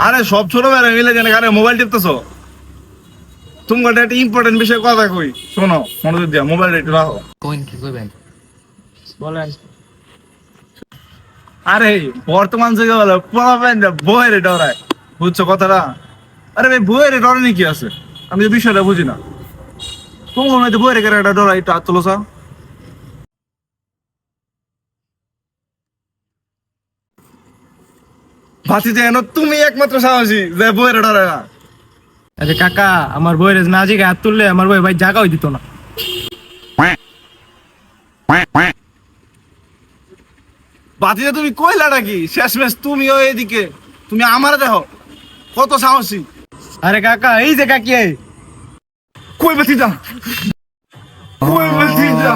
আরে সব ছোট বেড়া মিলে জানে আরে মোবাইল টিপতেছো। তুমি একটা ইম্পর্টেন্ট বিষয় কথা কই, শোনো মনোযোগ দিয়া, মোবাইল একটু রাখো। কোন কি কইবেন বলেন। আরে বর্তমান যুগে বলো পোলাপেন বইয়ের ডরায়, বুঝছো কথাটা? আরে ভাই বইয়ের ডরানি কি আছে? আমি তো বিষয়টা বুঝি না। তোমার মনে হয় বইয়ের একটা ডরাই, একটু হাত তোলো সা। ভাতি যেন তুমি একমাত্র সাহসী যে বইয়ের ডরায় না। আরে কাকা, আমার বইয়ের না জিগে হাত তুললে আমার বই ভাই জাগাও দিত না। বাতিজা তুমি কইলাটা কি? শেষমেশ তুমিও এদিকে, তুমি আমার দেখো কত সাহসী। আরে কাকা, এই যে কাকি কই বাতিজা, কই বাতিজা।